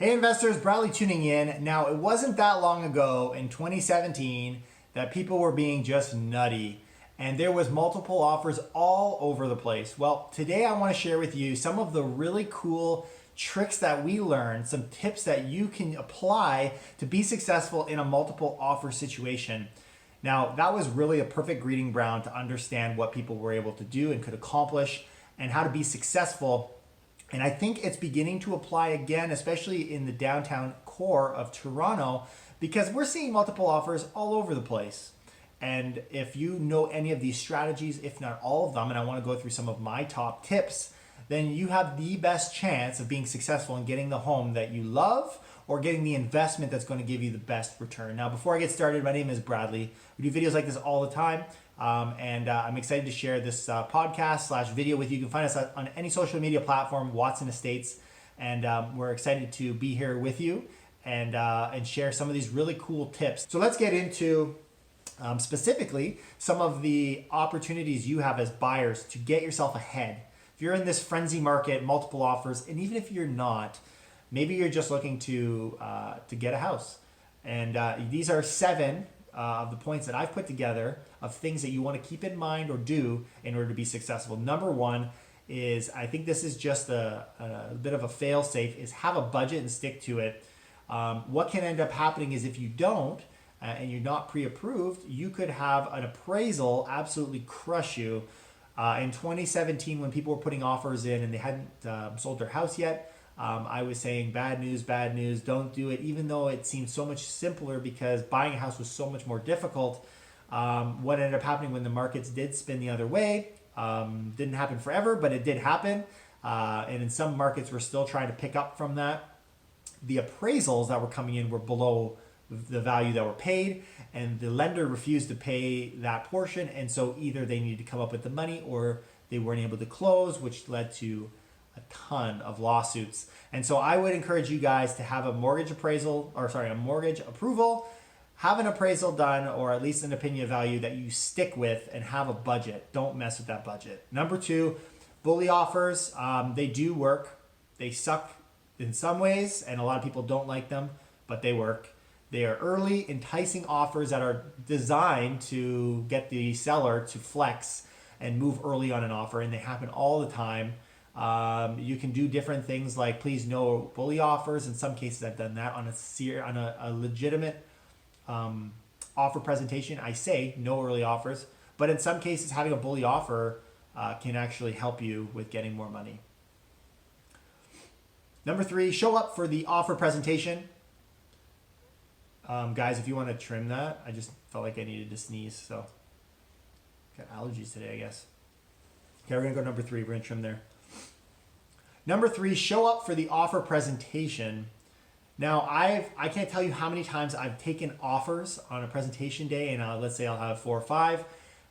Hey investors, Bradley tuning in. Now, it wasn't that long ago in 2017 that people were being just nutty and there was multiple offers all over the place. Well, today I want to share with you some of the really cool tricks that we learned, some tips that you can apply to be successful in a multiple offer situation. Now, that was really a perfect greeting ground to understand what people were able to do and could accomplish and how to be successful. And I think it's beginning to apply again, especially in the downtown core of Toronto, because we're seeing multiple offers all over the place. And if you know any of these strategies, if not all of them, and I want to go through some of my top tips, then you have the best chance of being successful in getting the home that you love or getting the investment that's going to give you the best return. Now, before I get started, my name is Bradley. We do videos like this all the time. I'm excited to share this podcast / video with you. You can find us on any social media platform, Watson Estates, and we're excited to be here with you and share some of these really cool tips. So let's get into specifically some of the opportunities you have as buyers to get yourself ahead. If you're in this frenzy market, multiple offers, and even if you're not, maybe you're just looking to get a house. And these are 7 of the points that I've put together of things that you want to keep in mind or do in order to be successful. Number 1 is, I think this is just a bit of a fail safe, is have a budget and stick to it. What can end up happening is if you don't, and you're not pre-approved, you could have an appraisal absolutely crush you. In 2017, when people were putting offers in and they hadn't sold their house yet, I was saying bad news, don't do it, even though it seemed so much simpler because buying a house was so much more difficult. What ended up happening when the markets did spin the other way, didn't happen forever, but it did happen. And in some markets, we're still trying to pick up from that. The appraisals that were coming in were below the value that were paid, and the lender refused to pay that portion. And so either they needed to come up with the money or they weren't able to close, which led to a ton of lawsuits. And so I would encourage you guys to have a mortgage appraisal, a mortgage approval, have an appraisal done, or at least an opinion of value that you stick with, and have a budget. Don't mess with that budget. Number 2, bully offers. They do work. They suck in some ways, and a lot of people don't like them, but they work. They are early, enticing offers that are designed to get the seller to flex and move early on an offer, and they happen all the time. You can do different things like please no bully offers. In some cases, I've done that on a legitimate offer presentation. I say no early offers, but in some cases, having a bully offer can actually help you with getting more money. Number 3, show up for the offer presentation. Guys, if you want to trim that, I just felt like I needed to sneeze, so got allergies today, I guess. Okay, we're gonna go number 3. We're gonna trim there. Number 3, show up for the offer presentation. Now, I can't tell you how many times I've taken offers on a presentation day, and let's say I'll have 4 or 5,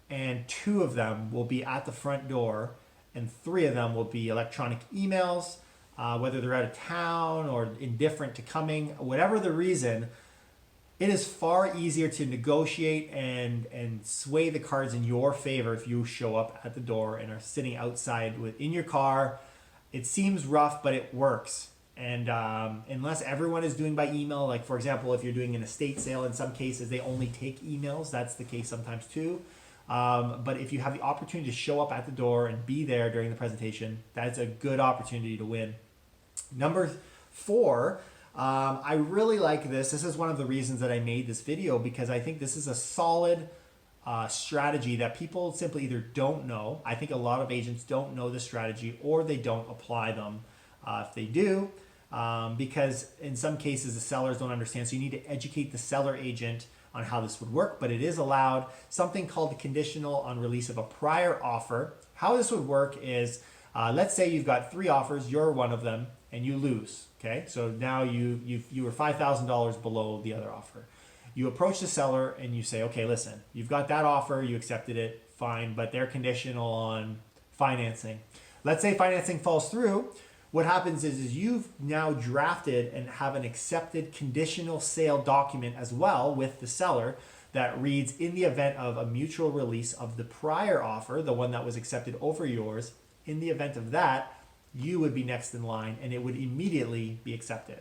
and 2 of them will be at the front door, and 3 of them will be electronic emails, whether they're out of town or indifferent to coming, whatever the reason. It is far easier to negotiate and sway the cards in your favor if you show up at the door and are sitting outside in your car. It seems rough, but it works. And unless everyone is doing by email, like for example, if you're doing an estate sale, in some cases they only take emails. That's the case sometimes too. But if you have the opportunity to show up at the door and be there during the presentation, that's a good opportunity to win. Number 4, I really like this. This is one of the reasons that I made this video, because I think this is a solid strategy that people simply either don't know. I think a lot of agents don't know the strategy, or they don't apply them if they do, because in some cases the sellers don't understand. So you need to educate the seller agent on how this would work, but it is allowed. Something called the conditional on release of a prior offer. How this would work is, let's say you've got 3 offers, you're one of them, and you lose. Okay, so now you were $5,000 below the other offer. You approach the seller and you say, okay, listen, you've got that offer, you accepted it, fine, but they're conditional on financing. Let's say financing falls through. What happens is you've now drafted and have an accepted conditional sale document as well with the seller that reads, in the event of a mutual release of the prior offer, the one that was accepted over yours, in the event of that, you would be next in line and it would immediately be accepted.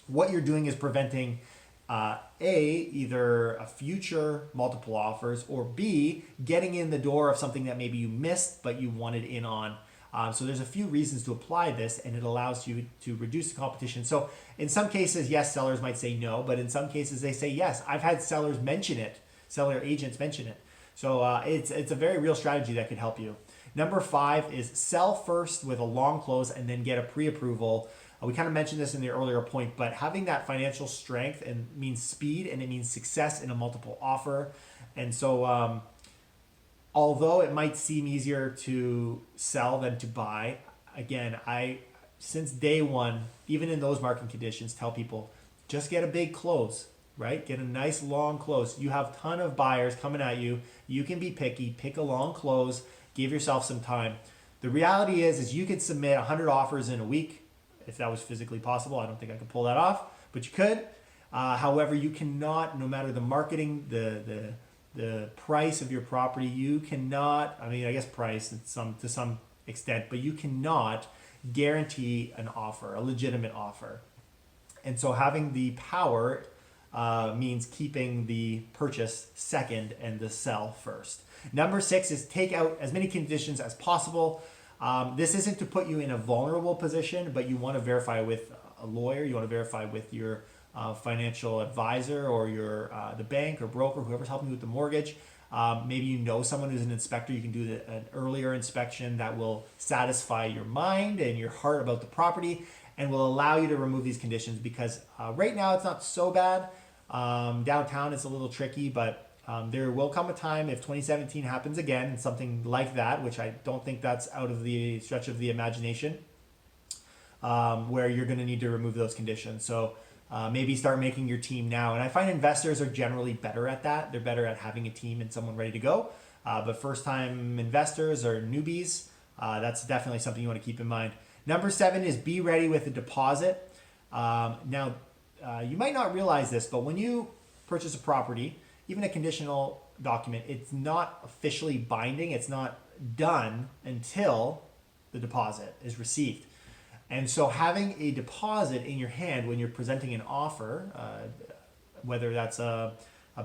what you're doing is preventing either a future multiple offers, or B, getting in the door of something that maybe you missed but you wanted in on. So there's a few reasons to apply this, and it allows you to reduce the competition. So in some cases, yes, sellers might say no, but in some cases they say yes. I've had sellers mention it, seller agents mention it. So it's a very real strategy that could help you. Number 5 is sell first with a long close and then get a pre-approval. We kind of mentioned this in the earlier point, but having that financial strength and means speed, and it means success in a multiple offer. And so although it might seem easier to sell than to buy, again, I, since day one, even in those market conditions, tell people just get a big close, right? Get a nice long close. You have a ton of buyers coming at you. You can be picky, pick a long close, give yourself some time. The reality is you could submit 100 offers in a week if that was physically possible. I don't think I could pull that off, but you could. However, you cannot, no matter the marketing, the price of your property, you cannot, I mean, I guess price to some extent, but you cannot guarantee an offer, a legitimate offer. And so having the power means keeping the purchase second and the sell first. Number 6 is take out as many conditions as possible. This isn't to put you in a vulnerable position, but you want to verify with a lawyer, you want to verify with your financial advisor, or your the bank or broker, whoever's helping you with the mortgage. Maybe you know someone who's an inspector. You can do an earlier inspection that will satisfy your mind and your heart about the property, and will allow you to remove these conditions, because right now it's not so bad. Downtown it's a little tricky, but there will come a time, if 2017 happens again, something like that, which I don't think that's out of the stretch of the imagination, where you're going to need to remove those conditions. So maybe start making your team now. And I find investors are generally better at that. They're better at having a team and someone ready to go. But first-time investors or newbies, that's definitely something you want to keep in mind. Number 7 is be ready with a deposit. Now, you might not realize this, but when you purchase a property, even a conditional document, it's not officially binding. It's not done until the deposit is received. And so having a deposit in your hand when you're presenting an offer, whether that's a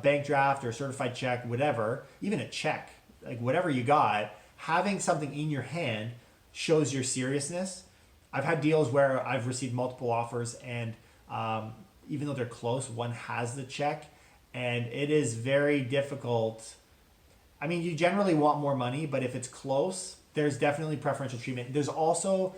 bank draft or a certified check, whatever, even a check, like whatever you got, having something in your hand shows your seriousness. I've had deals where I've received multiple offers, and even though they're close, one has the check, and it is very difficult. I mean, you generally want more money, but if it's close, there's definitely preferential treatment. There's also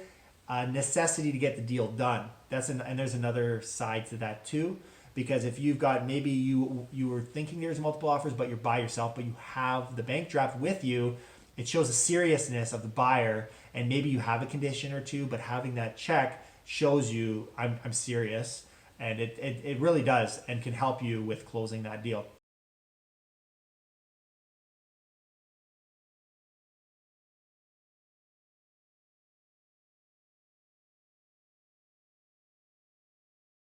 a necessity to get the deal done. And there's another side to that too, because if you've got, maybe you were thinking there's multiple offers, but you're by yourself, but you have the bank draft with you, it shows the seriousness of the buyer, and maybe you have a condition or two, but having that check shows you I'm serious. And it really does, and can help you with closing that deal.